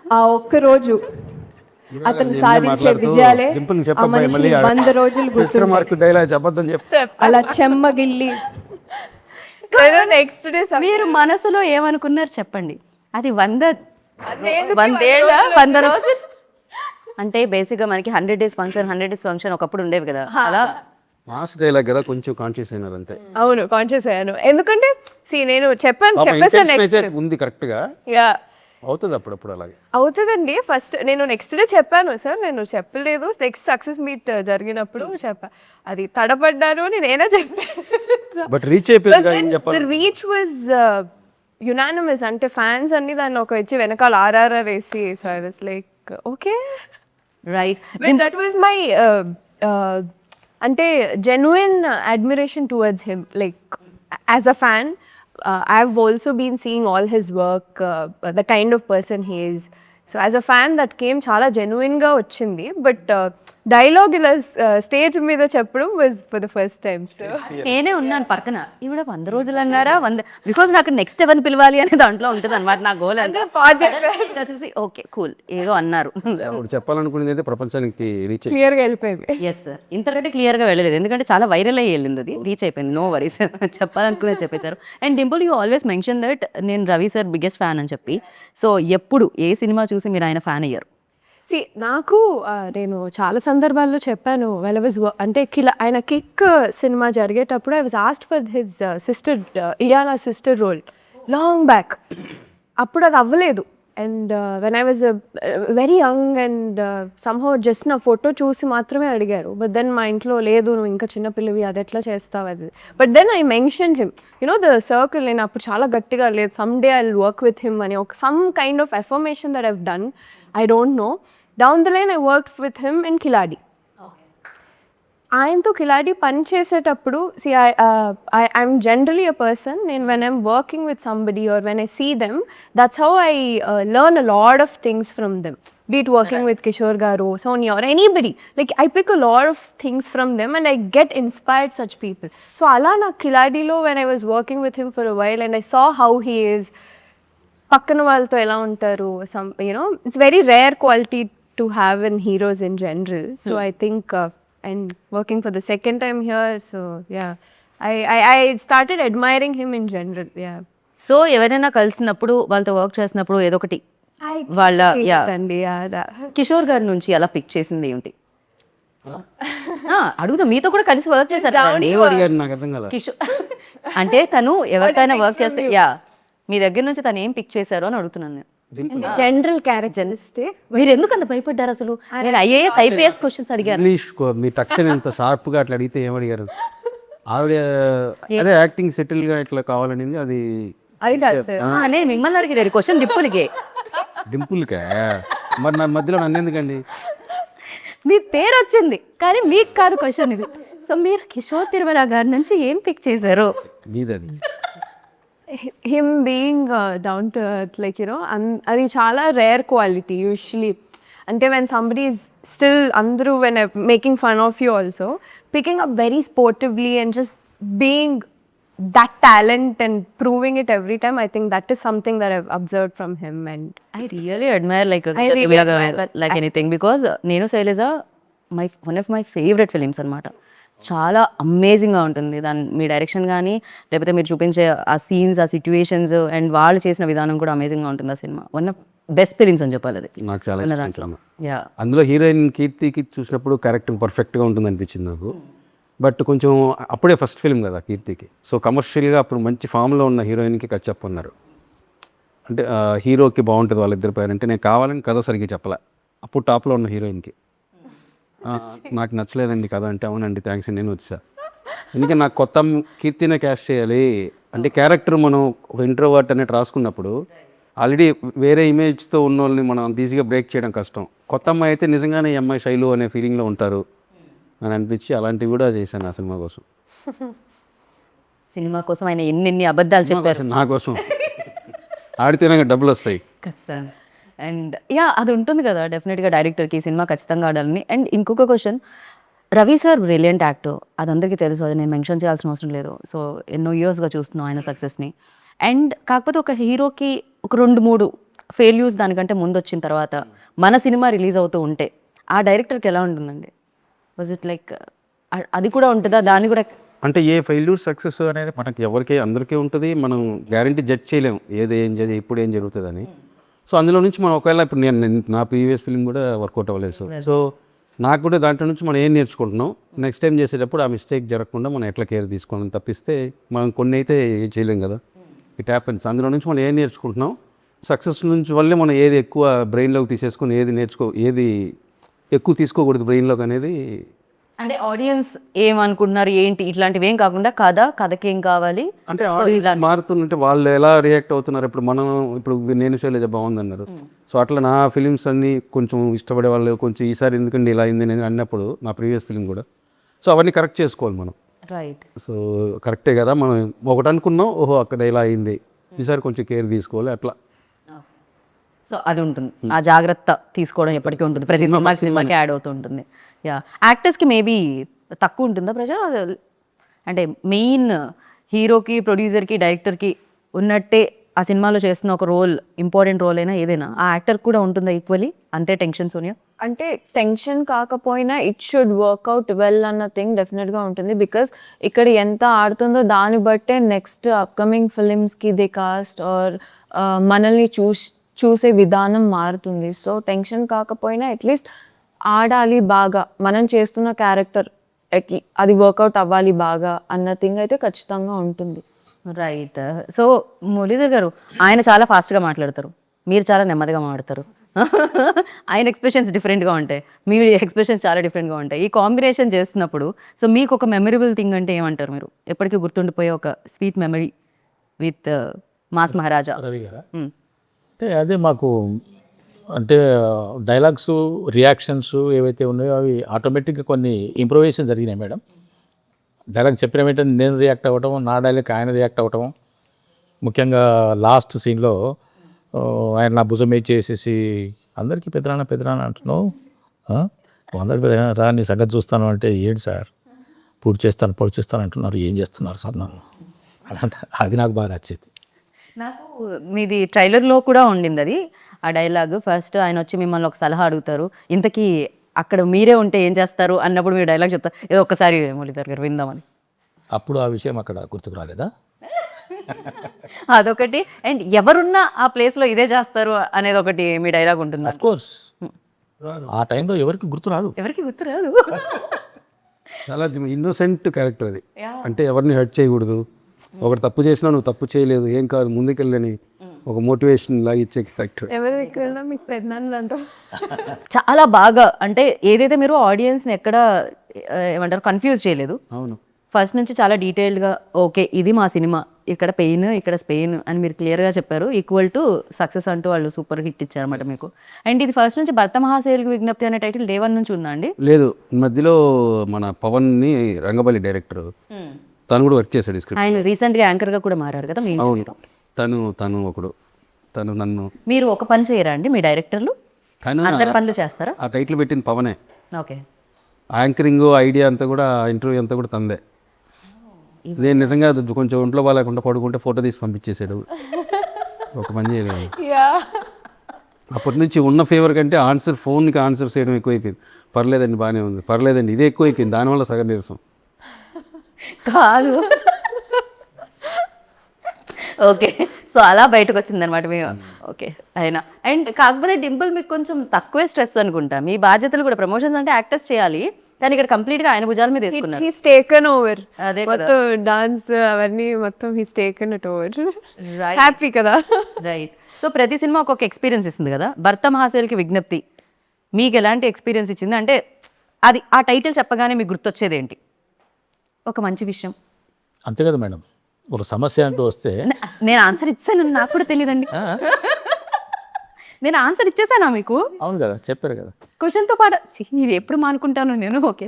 ఆ ఒక్క రోజు అతను సాధించే విజయాలే ఆ మనిషి 100 రోజులు గుర్తుంటాయి. డైలాగ్ చెప్పొద్దని చెప్తే అలా చెమ్మగిల్లి నెక్స్ట్ డే మీరు మనసులో ఏమనుకున్నారు చెప్పండి. అది 100 ఏళ్ళ 100 రోజులు అంటే బేసిక్గా మనకి 100 days ఫంక్షన్ ఒకప్పుడు ఉండేవి కదా, అలా మాస్ డైలాగ్ కదా, కొంచెం కాన్షియస్ అయినారు అంతే. అవును కాన్షియస్ అయ్యాను. ఎందుకంటే నేను చెప్పేసాను అయితే ఉంది కరెక్ట్గా అవుతుంది అప్పుడప్పుడు అలాగే అవుతుందండి. ఫస్ట్ నేను నెక్స్ట్ డే చెప్పాను సార్, నేను చెప్పలేదు. నెక్స్ట్ సక్సెస్ మీట్ జరిగినప్పుడు చెప్పా, అది తడబడ్డాను నేనే చెప్పాను. బట్ రీచ్ అయిపోయింది ఏం చెప్పాలి. రీచ్ వాజ్ యునానిమస్, అంటే ఫ్యాన్స్ అన్ని దాన్ని ఒక వచ్చి వెనకాల ఆర్ఆర్ఆర్ వేసి, so I was like okay right. That was my అంటే genuine admiration towards him. Like as a fan I've also been seeing all his work, the kind of person he is. So as a fan that came చాలా జెన్యున్గా వచ్చింది. But dialogue ఇలా stage మీద చెప్పడం was for the first time. నేనే ఉన్నాను పక్కన, ఈవిడ 100 రోజులు అన్నారా, 100 బికాజ్ నాకు నెక్స్ట్ ఎవరిని పిలవాలి అనే దాంట్లో ఉంటుంది అనమాట నా గోల్. అంతే చూసి ఓకే కూల్ ఏదో అన్నారు. ఇప్పుడు చెప్పాలనుకునేది అయితే ప్రపంచానికి రీచ్ క్లియర్గా వెళ్ళిపోయింది. ఎస్ సార్, ఇంతకంటే క్లియర్గా వెళ్ళలేదు ఎందుకంటే చాలా వైరల్ అయ్యి వెళ్ళింది, అది రీచ్ అయిపోయింది. నో వరీస్, చెప్పాలనుకునేది చెప్పేశారు. And Dimple you always mention that నేను రవి సార్ బిగ్గెస్ట్ ఫ్యాన్ అని చెప్పి. సో ఎప్పుడు ఏ సినిమా చూసి మీరు ఆయన ఫ్యాన్ అయ్యారు? నాకు నేను చాలా సందర్భాల్లో చెప్పాను, వెల్ వాజ్ అంటే ఆయన కిక్ సినిమా జరిగేటప్పుడు I was asked for his sister Ileana sister role long back. అప్పుడు అది అవ్వలేదు. And when I was very young and somehow just నా ఫోటో చూసి మాత్రమే అడిగారు. బట్ దెన్ మా ఇంట్లో లేదు, నువ్వు ఇంకా చిన్నపిల్లవి, అది ఎట్లా చేస్తావు అది. But then I mention him, you know the circle. నేను అప్పుడు చాలా గట్టిగా లేదు, some day I will work with him అని ఒక some kind of affirmation that I've done. I don't know. Down the line, I worked with him in Kiladi. ఆయనతో కిలాడి పని చేసేటప్పుడు I'm generally a person, and when I'm working with somebody or when I see them, that's how I learn a lot of things from them. Be it working with Kishore Garu, Sonia or anybody. Like I pick a lot of things from them and I get inspired such people. So ala na Kiladi lo, when I was working with him for a while and I saw how he is, పక్కన వాళ్ళతో ఎలా ఉంటారు, some you know it's very rare quality to have in heroes in general. So I think and working for the second time here, so yeah I started admiring him in general. Yeah so ఎవరైనా కలిసినప్పుడు వాళ్ళతో work చేసినప్పుడు ఏదో ఒకటి వాళ్ళ కిషోర్ గారి నుంచి అలా పిక్ చేసింది ఏంటి అడుగుతా. మీతో కూడా కలిసి వర్క్ చేశారు నాకు అర్థం కాలేదు. కిషోర్ అంటే తను ఎవరికైనా వర్క్ చేస్తే యా మీ దగ్గర నుంచి తను ఏం పిక్ చేశారో అని అడుగుతున్నాను నేను. General characteristic. మీరు ఎందుకు అంత భయపడ్డారు అసలు? నేను ఐపీఎస్ క్వశ్చన్స్ అడిగాను. ఇంగ్లీష్ మీ టక్కని ఎంత షార్ప్గా అట్లా అడిగితే ఏమడిగారు? ఆవిడ అదే యాక్టింగ్ సెటిల్గా ఇట్లా కావాలనేది అది. నేను మిమ్మల్ని అడిగారు క్వశ్చన్ డింపుల్కే. డింపుల్కే మరి నా మధ్యలో నన్ను ఎందుకండి? మీ పేరు వచ్చింది కానీ మీకు కాదు క్వశ్చన్ ఇది. సో మీరు కిషోర్ తిరుమల గారి నుంచి ఏం పిక్ చేశారు? మీదది him being down to earth, like you know, అది చాలా రేర్ క్వాలిటీ యూజువలీ. అంటే when somebody is still అందరూ when making fun of you also, picking up very sportively and just being that talent and proving it every time, I think that is something that I've observed from him. And I really admire like anything because నేను Shailaja one of my favorite films అన్నమాట. చాలా అమేజింగ్గా ఉంటుంది దాని మీ direction కానీ లేకపోతే మీరు చూపించే ఆ సీన్స్, ఆ సిచ్యువేషన్స్ అండ్ వాళ్ళు చేసిన విధానం కూడా అమేజింగ్గా ఉంటుంది. ఆ cinema one of best films అని చెప్పాలి. అది నాకు చాలా ఇష్టం. అందులో హీరోయిన్ కీర్తికి చూసినప్పుడు క్యారెక్టర్ పర్ఫెక్ట్గా ఉంటుంది అనిపించింది నాకు. బట్ కొంచెం అప్పుడే ఫస్ట్ ఫిల్మ్ కదా కీర్తికి, సో కమర్షియల్గా అప్పుడు మంచి ఫామ్లో ఉన్న హీరోయిన్కి కట్ చెప్పన్నారు. అంటే హీరోకి బాగుంటుంది వాళ్ళిద్దరి పేరు అంటే నేను కావాలని కథ సరిగ్గా చెప్పలే. అప్పుడు టాప్లో ఉన్న హీరోయిన్కి నాకు నచ్చలేదండి కదా అంటే అవునండి థ్యాంక్స్ అండి నేను వచ్చా. ఎందుకంటే నాకు కొత్త కీర్తినే క్యాస్ట్ చేయాలి అంటే క్యారెక్టర్ మనం ఒక ఇంట్రోవర్ట్ అనేది రాసుకున్నప్పుడు ఆల్రెడీ వేరే ఇమేజ్తో ఉన్న వాళ్ళని మనం అంత ఈజీగా బ్రేక్ చేయడం కష్టం. కొత్త అమ్మాయి అయితే నిజంగానే ఈ అమ్మాయి శైలు అనే ఫీలింగ్లో ఉంటారు అని అనిపించి అలాంటివి కూడా చేశాను ఆ సినిమా కోసం. సినిమా కోసం ఆయన ఎన్ని అబద్ధాలు చెప్పారు. నా కోసం ఆడితేనే డబ్బులు వస్తాయి. ఖచ్చితంగా. అండ్ యా అది ఉంటుంది కదా డెఫినెట్గా డైరెక్టర్కి సినిమా ఖచ్చితంగా ఆడాలని. అండ్ ఇంకొక question, Ravi sir brilliant actor, అది అందరికీ తెలుసు, అది నేను మెన్షన్ చేయాల్సిన అవసరం లేదు. సో ఎన్నో ఇయర్స్గా చూస్తున్నాం ఆయన సక్సెస్ని. అండ్ కాకపోతే ఒక హీరోకి ఒక 2-3 ఫెయిల్యూర్స్ దానికంటే ముందు వచ్చిన తర్వాత మన సినిమా రిలీజ్ అవుతూ ఉంటే ఆ డైరెక్టర్కి ఎలా ఉంటుందండి? వాజ్ ఇట్ లైక్ అది కూడా ఉంటుందా? దాన్ని కూడా అంటే ఏ ఫెయిల్యూర్ సక్సెస్ అనేది మనకి ఎవరికి అందరికీ ఉంటుంది. మనం గ్యారంటీ జడ్జ్ చేయలేము ఏది ఏం జరిగి ఇప్పుడు ఏం జరుగుతుందని. సో అందులో నుంచి మనం ఒకవేళ ఇప్పుడు నేను నా ప్రీవియస్ ఫిల్మ్ కూడా వర్కౌట్ అవ్వలేదు. సో నాకు కూడా దాంట్లో నుంచి మనం ఏం నేర్చుకుంటున్నాం, నెక్స్ట్ టైం చేసేటప్పుడు ఆ మిస్టేక్ జరగకుండా మనం ఎట్లా కేర్ తీసుకోవడం తప్పిస్తే మనం కొన్ని అయితే ఏం చేయలేం కదా, ఇట్ హ్యాపెన్స్. అందులో నుంచి మనం ఏం నేర్చుకుంటున్నాం, సక్సెస్ నుంచి వల్లే మనం ఏది ఎక్కువ బ్రెయిన్లోకి తీసేసుకొని ఏది ఎక్కువ తీసుకోకూడదు బ్రెయిన్లోకి అనేది. అంటే ఆడియన్స్ ఏమనుకుంటున్నారు ఏంటి ఇట్లాంటివి ఏం కాకుండా కథకి ఏం కావాలి అంటే ఆడియన్స్ మారుతుంటే వాళ్ళు ఎలా రియాక్ట్ అవుతున్నారు. ఇప్పుడు నేను శైలజ బాగుందన్నారు. సో అట్లా నా ఫిలిమ్స్ అన్నీ కొంచెం ఇష్టపడే వాళ్ళు కొంచెం ఈసారి ఎందుకండి ఇలా అయింది నేను అన్నప్పుడు నా ప్రీవియస్ ఫిలిం కూడా, సో అవన్నీ కరెక్ట్ చేసుకోవాలి మనం. రైట్. సో కరెక్టే కదా, మనం ఒకటి అనుకున్నాం, ఓహో అక్కడ ఇలా అయింది, ఈసారి కొంచెం కేర్ తీసుకోవాలి అట్లా. సో అది ఉంటుంది, ఆ జాగ్రత్త తీసుకోవడం ఎప్పటికీ ఉంటుంది, ప్రతి సినిమాకి యాడ్ అవుతూ ఉంటుంది. యా, యాక్టర్స్కి మేబీ తక్కువ ఉంటుందా ప్రెషర్? అంటే మెయిన్ హీరోకి ప్రొడ్యూసర్కి డైరెక్టర్కి ఉన్నట్టే ఆ సినిమాలో చేస్తున్న ఒక రోల్, ఇంపార్టెంట్ రోల్ అయినా ఏదైనా ఆ యాక్టర్ కూడా ఉంటుందా ఈక్వలీ అంతే టెన్షన్ సోనియా? అంటే టెన్షన్ కాకపోయినా ఇట్ షుడ్ వర్క్అవుట్ వెల్ అన్న థింగ్ డెఫినెట్గా ఉంటుంది. బికాస్ ఇక్కడ ఎంత ఆడుతుందో దాన్ని బట్టే నెక్స్ట్ అప్కమింగ్ ఫిలిమ్స్కి దే కాస్ట్ ఆర్ మనల్ని చూసే విధానం మారుతుంది. సో టెన్షన్ కాకపోయినా అట్లీస్ట్ ఆడాలి బాగా, మనం చేస్తున్న క్యారెక్టర్ అది వర్కౌట్ అవ్వాలి బాగా అన్న థింగ్ అయితే ఖచ్చితంగా ఉంటుంది. రైట్. సో మురళీధర్ గారు ఆయన చాలా ఫాస్ట్గా మాట్లాడతారు, మీరు చాలా నెమ్మదిగా మాట్లాడతారు. ఆయన ఎక్స్ప్రెషన్స్ డిఫరెంట్గా ఉంటాయి, మీ ఎక్స్ప్రెషన్స్ చాలా డిఫరెంట్గా ఉంటాయి. ఈ కాంబినేషన్ చేస్తున్నప్పుడు సో మీకు ఒక మెమరబుల్ థింగ్ అంటే ఏమంటారు మీరు? ఎప్పటికీ గుర్తుండిపోయే ఒక స్వీట్ మెమరీ విత్ మాస్ మహారాజా రవి గారా? అంటే అదే మాకు అంటే డైలాగ్స్ రియాక్షన్స్ ఏవైతే ఉన్నాయో అవి ఆటోమేటిక్గా కొన్ని ఇంప్రూవేషన్ జరిగినాయి మేడం. డైలాగ్ చెప్పిన వెంటనే నేను రియాక్ట్ అవ్వటం, నా డైలాగ్ ఆయన రియాక్ట్ అవ్వటం. ముఖ్యంగా లాస్ట్ సీన్లో ఆయన నా భుజం చేసేసి అందరికీ పెద్దనాన్న అంటున్నావు, అందరికి పెద్దనా రా నీ సంగతి చూస్తాను అంటే ఏంటి సార్ పూర్తి చేస్తాను అంటున్నారు, ఏం చేస్తున్నారు సార్ నన్ను అలాంటి. అది నాకు బాగా నచ్చేది. నాకు మీది ట్రైలర్లో కూడా ఉండింది అది, ఆ డైలాగ్. ఫస్ట్ ఆయన వచ్చి మిమ్మల్ని ఒక సలహా అడుగుతారు, ఇంతకీ అక్కడ మీరే ఉంటే ఏం చేస్తారు అన్నప్పుడు మీరు డైలాగ్ చెప్తారు, ఏదో ఒక్కసారి మురళీధర్ గారు విందామని. అప్పుడు ఆ విషయం అక్కడ గుర్తుకు రాలేదా? అదొకటి. అండ్ ఎవరున్నా ఆ ప్లేస్లో ఇదే చేస్తారు అనేది ఒకటి మీ డైలాగ్ ఉంటుంది. అఫ్ కోర్స్ ఆ టైంలో ఎవరికి గుర్తురాదు. ఎవరికి గుర్తురాదు. చాలా ఇన్నోసెంట్ క్యారెక్టర్ అది. అంటే ఎవరిని హర్ట్ చేయకూడదు, ఒకటి తప్పు చేసినా నువ్వు తప్పు చేయలేదు ఏం కాదు ముందుకెళ్ళని ఒక మోటివేషన్ లాగా ఇచ్చే క్యారెక్టర్. ఎవరి దగ్గర మీకు పెద్దనాన్నలు అంటారు. చాలా బాగా అంటే ఏదైతే మీరు ఆడియన్స్ని ఎక్కడ ఏమంటారు కన్ఫ్యూజ్ చేయలేదు. అవును, ఫస్ట్ నుంచి చాలా డీటెయిల్డ్గా ఓకే ఇది మా సినిమా, ఇక్కడ పెయిన్ ఇక్కడ స్పెయిన్ అని మీరు క్లియర్గా చెప్పారు. ఈక్వల్ టు సక్సెస్ అంటూ వాళ్ళు సూపర్ హిట్ ఇచ్చారన్నమాట మీకు. అండ్ ఇది ఫస్ట్ నుంచి భర్త మహాశైలుకి విజ్ఞప్తి అనే టైటిల్ డే 1 నుంచి ఉందా అండి? లేదు, మధ్యలో మన పవన్ని రంగబలి డైరెక్టర్ తను కూడా వర్క్ చేశాడు స్క్రిప్ట్. ఆయన రీసెంట్గా యాంకర్గా కూడా మారారు కదా మీ. అవును, తను నన్ను. మీరు ఒక పని చేయరా అండి మీ డైరెక్టర్లు? తను అందరి పనులు చేస్తారా? ఆ టైటిల్ పెట్టిన పవనే. ఓకే. యాంకరింగ్ ఐడియా అంతా కూడా ఇంటర్వ్యూ అంతా కూడా తందే. నేను నిజంగా కొంచెం ఒంట్లో బాగాలేకుండా పడుకుంటే ఫోటో తీసి పంపించేసాడు, ఒక పని చేయలేదు. అప్పటి నుంచి ఉన్న ఫేవర్ కంటే ఫోన్కి ఆన్సర్ చేయడం ఎక్కువైపోయింది. పర్లేదండి బాగానే ఉంది, పర్లేదండి ఇదే ఎక్కువైపోయింది, దానివల్ల సగం నీరసం. కాదు ఓకే. సో అలా బయటకు వచ్చింది అనమాట మేము. ఓకే అయినా అండ్ కాకపోతే డింపుల్ మీకు కొంచెం తక్కువే స్ట్రెస్ అనుకుంటా, మీ బాధ్యతలు కూడా ప్రమోషన్స్ అంటే యాక్టర్స్ చేయాలి కానీ ఇక్కడ కంప్లీట్గా ఆయన భుజాల మీద వేసుకున్నారు. He's taken over. అదే మొత్తం డాన్స్ అవన్నీ మొత్తం he's taken it over. Happy కదా. రైట్. సో ప్రతి సినిమా ఒక్కొక్క ఎక్స్పీరియన్స్ ఇస్తుంది కదా. భర్త మహాశైలుకి విజ్ఞప్తి మీకు ఎలాంటి ఎక్స్పీరియన్స్ ఇచ్చింది? అంటే అది ఆ టైటిల్ చెప్పగానే మీకు గుర్తొచ్చేది ఏంటి? ఒక మంచి విషయం? అంతే కదా మేడం, ఒక సమస్య అంటూ వస్తే నేను ఆన్సర్ ఇచ్చాను, నాకు కూడా తెలియదండి. నేను ఆన్సర్ ఇచ్చేసానా మీకు? అవును కదా, చెప్పారు కదా. క్వశ్చన్తో పాటు నేను ఎప్పుడు మానుకుంటాను నేను. ఓకే,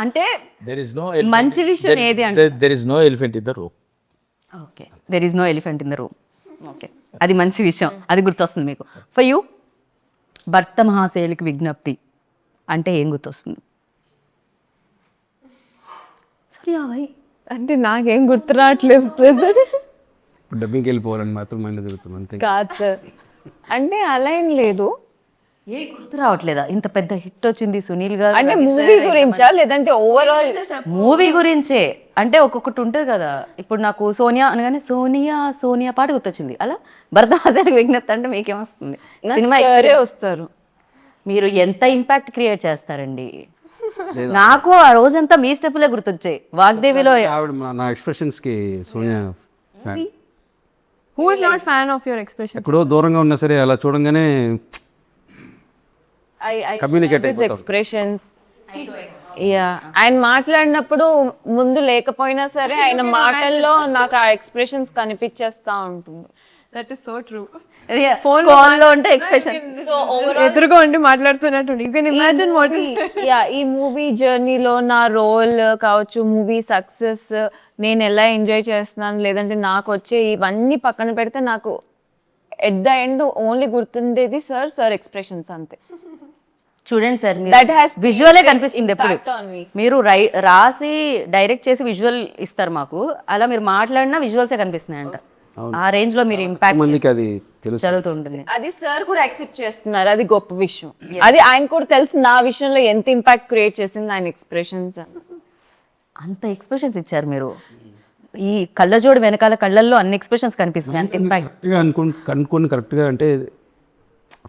అంటే దెర్ ఇస్ నో మంచి విషయం ఏది అంటే there is no elephant in the room. Okay, there is no elephant in the room. Okay, అది మంచి విషయం, అది గుర్తొస్తుంది మీకు. ఫర్ యూ, భర్త మహాశయులకి విజ్ఞప్తి అంటే ఏం గుర్తొస్తుంది? సరే భాయ్, అంటే నాకేం గుర్తు రావట్లేదు ప్రెసెంట్. డబ్బింగ్కి వెళ్ళిపోవాలని మాత్రం మైండ్ తిరుగుతుంది అంతే. కాదు సార్, అంటే అలా ఏం లేదు. ఏ గుర్తు రావట్లేదా? ఇంత పెద్ద హిట్ వచ్చింది సునీల్ గారు అంటే మూవీ గురించా లేదంటే ఓవరాల్? మూవీ గురించే. అంటే ఒక్కొక్కటి ఉంటుంది కదా. ఇప్పుడు నాకు సోనియా అనగానే సోనియా సోనియా పాట గుర్తొచ్చింది. అలా భరత హాజానికి విజ్ఞప్తి అంటే మీకేమొస్తుంది? సినిమా సరే వస్తారు. మీరు ఎంత ఇంపాక్ట్ క్రియేట్ చేస్తారండి. నాకు ఆ రోజంతా మీ స్టెప్లే గుర్తొచ్చాయి. వాగ్దేవిలో ఆవిడ నా ఎక్స్ప్రెషన్స్కి Sonia fan. Who is not fan of your expression? ఎక్కడో దూరంగా ఉన్నా సరే అలా చూడంగానే Communicate అయిపోతాం. ఎక్స్ప్రెషన్స్. యా, ఆయన మాట్లాడినప్పుడు ముందు లేకపోయినా సరే ఆయన మాటల్లో నాకు ఆ ఎక్స్ప్రెషన్స్ కనిపించేస్తా ఉంటుంది. That is so true. Phone లో ఉంటే ఎక్స్ప్రెషన్. సో ఎదురుగా ఉండి మాట్లాడుతున్నట్టు. You can imagine what is yeah, ఈ మూవీ జర్నీలో నా రోల్ కావచ్చు, మూవీ సక్సెస్, నేను ఎలా ఎంజాయ్ చేస్తున్నాను, లేదంటే నాకు వచ్చే ఇవన్నీ పక్కన పెడితే నాకు ఎట్ ద ఎండ్ ఓన్లీ గుర్తుండేది సార్ ఎక్స్ప్రెషన్స్ అంతే. చూడండి సార్, That has విజువలే కనిపిస్తుంది ఎప్పుడు. impact on me. మీరు రాసి డైరెక్ట్ చేసి విజువల్ ఇస్తారు మాకు, అలా మీరు మాట్లాడినా విజువల్సే కనిపిస్తున్నాయి అంట. ఆ రేంజ్ లో మీరు ఇంపాక్ట్ మందికి అది తెలుసు. జరుగుతూ ఉంటుంది. అది సార్ కూడా యాక్సెప్ట్ చేస్తున్నారు, అది గొప్ప విషయం. అది ఆయన కూడా తెలుసు నా విషయంలో ఎంత ఇంపాక్ట్ క్రియేట్ చేసింది ఆయన ఎక్స్ప్రెషన్స్. అంత ఎక్స్ప్రెషన్స్ ఇచ్చారు మీరు. ఈ కళ్ళజోడు వెనకాల కళ్ళల్లో అన్ని ఎక్స్ప్రెషన్స్ కనిపిస్తున్నాయి. అంత ఇంపాక్ట్. కరెక్ట్గా కనుక్కొని కరెక్ట్గా అంటే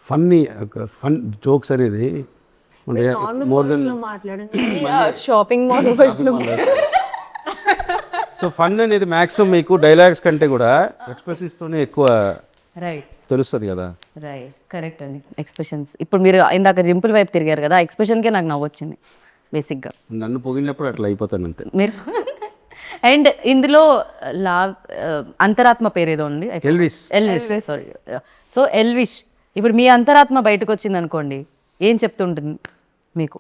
ఫన్నీ ఫన్ జోక్స్ అనేది more than shopping mall so fun అనేది మ్యాక్సిమం మీకు డైలాగ్స్ కంటే కూడా ఎక్స్ప్రెషన్స్తోనే ఎక్కువ రైట్ తెలుస్తుంది కదా. రైట్, కరెక్ట్ అండి. ఎక్స్ప్రెషన్స్ ఇప్పుడు మీరు ఇందాక రింపుల్ వైపు తిరిగారు కదా, ఆ ఎక్స్ప్రెషన్కే నాకు నవ్వు వచ్చింది బేసిక్గా. నన్ను పొగిడినప్పుడు అట్లా అయిపోతాను అంతే. మీరు అండ్ ఇందులో అంతరాత్మ పేరు ఏదో ఉంది, ఎల్విస్. సారీ. సో ఎల్విష్, ఇప్పుడు మీ అంతరాత్మ బయటకు వచ్చింది అనుకోండి, ఏం చెప్తుంటుంది మీకు?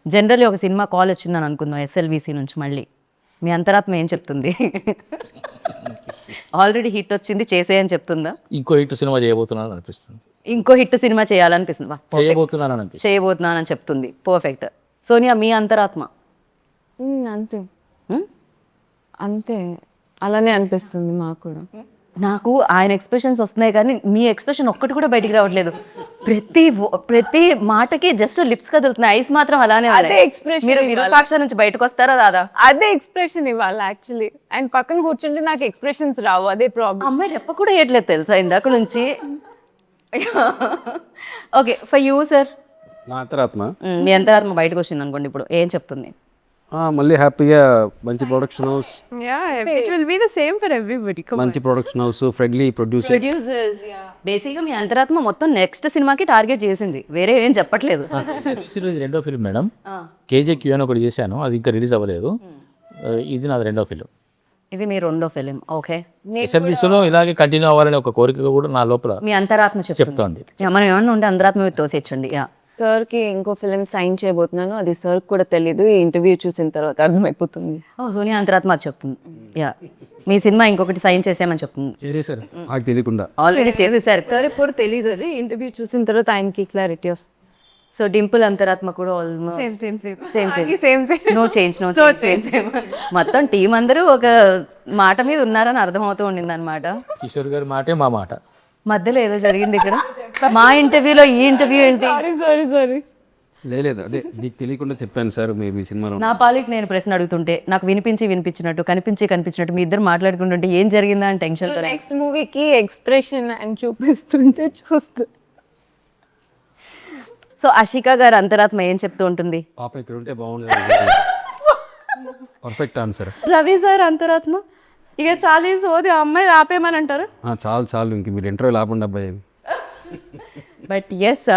జనరల్లీ ఒక సినిమా కాల్ వచ్చిందని అనుకుందాం ఎస్ఎల్విసి నుంచి, మళ్ళీ మీ అంతరాత్మ ఏం చెప్తుంది? ఆల్రెడీ హిట్ వచ్చింది చేసేయని చెప్తుందా? ఇంకో హిట్ సినిమా చేయబోతున్నాను అనిపిస్తుంది. ఇంకో హిట్ సినిమా చేయాలనిపిస్తుంది, చేయబోతున్నానని చెప్తుంది. పర్ఫెక్ట్. సోనియా, మీ అంతరాత్మ? అంతే అంతే, అలానే అనిపిస్తుంది మాకు కూడా. నాకు ఆయన ఎక్స్ప్రెషన్స్ వస్తున్నాయి కానీ మీ ఎక్స్ప్రెషన్ ఒక్కటి కూడా బయటికి రావట్లేదు. ప్రతి మాటకి జస్ట్ లిప్స్ కదులుతున్నాయి, ఐస్ మాత్రం అలానే ఉన్నాయి. అదే expression మీరు విరూపాక్ష నుంచి బయటకు వస్తారా రాదా? అదే ఎక్స్ప్రెషన్ ఇవ్వాలి యాక్చువల్లీ. అండ్ పక్కన కూర్చుంటే నాకు ఎక్స్ప్రెషన్స్ రావు, అదే ప్రాబ్లం. అమ్మాయి రెప్ప కూడా వేయట్లేదు తెలుసా ఇందాక నుంచి. Okay, for you sir? నా అంతరాత్మ మీ అంతరాత్మ బయటకు వచ్చింది అనుకోండి, ఇప్పుడు ఏం చెప్తుంది? మళ్ళీ హ్యాపీగా మంచి production house, it will be the same for everybody. Come on. మంచి production house, friendly producer. Producers బేసిక్గా మీ అంతరాత్మ మొత్తం నెక్స్ట్ సినిమాకి టార్గెట్ చేసింది, వేరే ఏం చెప్పట్లేదు. ఇది రెండో ఫిల్మ్ మేడం. కేజేక్యూ అని ఒకటి చేశాను, అది ఇంకా రిలీజ్ అవ్వలేదు. ఇది నాది రెండో ఫిల్మ్. ఇది మీ రెండో ఫిలిం. ఓకే, ఎస్ఎంబీసీలో ఇలాగే కంటిన్యూ అవ్వాలనే ఒక కోరిక కూడా నా లోపల మీ అంతరాత్మ చెప్తోంది. మనం ఏమన్నా ఉంటే అంతరాత్మ మీద తోసేచ్చండి. సార్కి ఇంకో ఫిలిం సైన్ చేయబోతున్నాను, అది సార్ కూడా తెలీదు, ఈ ఇంటర్వ్యూ చూసిన తర్వాత అర్థమైపోతుంది. సోనియా అంతరాత్మ అది చెప్తుంది. మీ సినిమా ఇంకొకటి సైన్ చేసేయమని చెప్తుంది. చేసేసారు నాకు తెలియకుండా. ఆల్రెడీ చేసేసారు. సార్ ఇప్పుడు తెలీదు, అది ఇంటర్వ్యూ చూసిన తర్వాత ఆయనకి క్లారిటీ వస్తుంది. సో డింపుల్ అంతరాత్మ కూడా ఆల్మోస్ట్ Same. No change. మొత్తం టీం అందరూ ఒక మాట మీద ఉన్నారని అర్థమవుతూ ఉండింది అనమాట. కిషోర్ గారి మాటే మా మాట. మధ్యలో ఏదో జరిగింది ఇక్కడ. మా ఇంటర్వ్యూలో ఈ ఇంటర్వ్యూ ఏంటి? సారీ లేదు అంటే నీకు తెలియకుండా చెప్పాను సార్ మీ సినిమాలో. నా పాలికి నేను ప్రశ్న అడుగుతుంటే నాకు వినిపించినట్టు కనిపించినట్టు మీ ఇద్దరు మాట్లాడుకుంటుంటే ఏం జరిగిందా అని టెన్షన్తో. నెక్స్ట్ మూవీకి ఎక్స్ప్రెషన్ అని చూపిస్తుంటే చూస్తూ. సో అషికా గారు అంతరాత్మ ఏం చెప్తూ ఉంటుంది? పాప ఇక్కడ ఉంటే బాగుండేది. Perfect answer. రవి సార్ అంతరాత్మ ఇక చాలా సోది, ఆ అమ్మాయి ఆపేమని అంటారు. చాలు ఇంక మీరు ఇంటర్వ్యూ ఆపండి అబ్బాయి. బట్ ఎస్,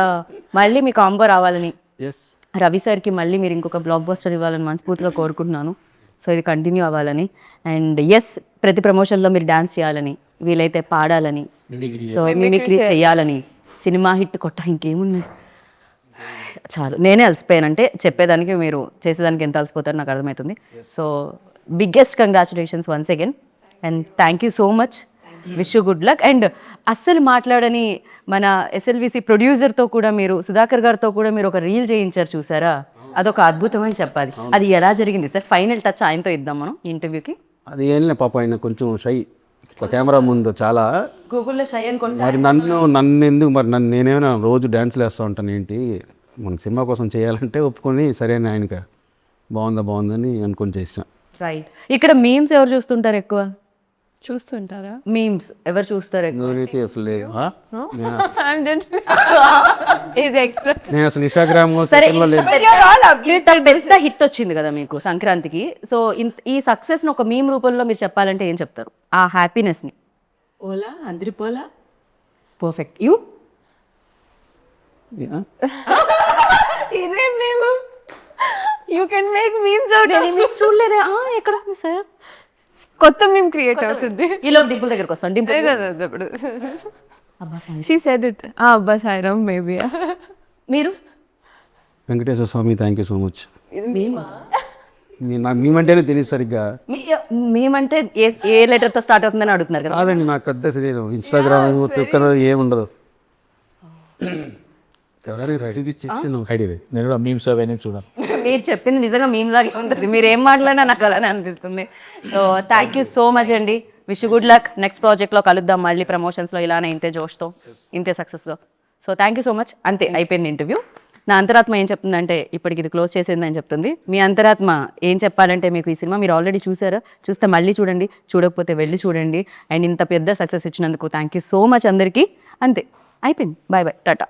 మళ్ళీ మీ కాంబో రావాలని ఎస్ రవి సార్కి మళ్ళీ మీరు ఇంకొక బ్లాక్ బస్టర్ ఇవ్వాలని మనస్ఫూర్తిగా కోరుకుంటున్నాను. సో ఇది కంటిన్యూ అవ్వాలని. అండ్ ఎస్, ప్రతి ప్రమోషన్లో మీరు డ్యాన్స్ చేయాలని, వీలైతే పాడాలని, సో మిమిక్రీ చేయాలని, సినిమా హిట్ కొట్ట ఇంకేముంది చాలు. నేనే అలసిపోయాను, అంటే చెప్పేదానికి మీరు చేసేదానికి ఎంత అలసిపోతారో నాకు అర్థమవుతుంది. So biggest congratulations once again and thank you so much. Wish you good luck. And అస్సలు మాట్లాడని మన ఎస్ఎల్విసి ప్రొడ్యూసర్తో కూడా మీరు, సుధాకర్ గారితో కూడా మీరు ఒక రీల్ చేయించారు చూసారా, అదొక అద్భుతం అని చెప్పాలి. అది ఎలా జరిగింది సార్? ఫైనల్ టచ్ ఆయనతో ఇద్దాం మనం ఈ ఇంటర్వ్యూకి. అది ఏం లే పాప, ఆయన కొంచెం షై కెమెరా ముందు చాలా. గూగుల్లో షై అనుకుంటా. మరి నన్ను ఎందుకు మరి నేనేమైనా రోజు డ్యాన్స్లు వేస్తూ ఉంటాను ఏంటి, మన సినిమా కోసం చేయాలంటే ఒప్పుకొని సరే అని ఆయనకి బాగుందని అనుకొని చేసాం. రైట్. ఇక్కడ మీమ్స్ ఎవరు చూస్తుంటారు ఎక్కువ? చూస్తుంటారా? మీమ్స్ ఎవరు చూస్తారు ఎక్కువ? నేనైతే అసలు లేదు. నేను అసలు ఇన్స్టాగ్రామ్ సరే, పెద్ద హిట్ వచ్చింది కదా మీకు సంక్రాంతికి. సో ఈ సక్సెస్ ని ఒక మీమ్ రూపంలో మీరు చెప్పాలంటే ఏం చెప్తారు? ఆ హ్యాపీనెస్ ని. ఓలా అందరి పోలా పర్ఫెక్ట్. యూ ఇదే మేము you can make memes out. చూడలేదే ఎక్కడ ఉంది సార్? కొత్త మేము క్రియేట్ అవుతుంది. ఈలో డింపుల్ దగ్గరకు వస్తాం. డింపుల్ ఇప్పుడు షీ సెడ్ ఇట్. అబ్బా సాయిరామ్ మేబీ. మీరు వెంకటేశ్వర స్వామి, థ్యాంక్ యూ సో మచ్. మేమంటేనే తెలియదు సరిగ్గా. మేమంటే ఏ లెటర్తో స్టార్ట్ అవుతుందని అడుగుతున్నారు కదా. కాదండి, నాకు పెద్ద తెలియదు. ఇన్స్టాగ్రామ్ తిక్కన ఏముండదు. ఎవరైనా చూపించి ఐడియా లేదు. నేను కూడా మీమ్స్ అవన్నీ చూడాలి. మీరు చెప్పింది నిజంగా మీమ్ లాగే ఉంటుంది. మీరు ఏం మాట్లాడినా నాకు అలానే అనిపిస్తుంది. So thank you so much అండి. Wish good luck. నెక్స్ట్ ప్రాజెక్ట్లో కలుద్దాం మళ్ళీ ప్రమోషన్స్లో ఇలానే ఇంతే జోష్తో, ఇంతే సక్సెస్తో. So thank you so much. అంతే, అయిపోయింది ఇంటర్వ్యూ. నా అంతరాత్మ ఏం చెప్తుందంటే ఇప్పటికి ఇది క్లోజ్ చేసేదని చెప్తుంది. మీ అంతరాత్మ ఏం చెప్పాలంటే, మీకు ఈ సినిమా మీరు ఆల్రెడీ చూసారా, చూస్తే మళ్ళీ చూడండి, చూడకపోతే వెళ్ళి చూడండి. అండ్ ఇంత పెద్ద సక్సెస్ ఇచ్చినందుకు థ్యాంక్ యూ సో మచ్ అందరికీ. అంతే, అయిపోయింది. Bye bye, Tata.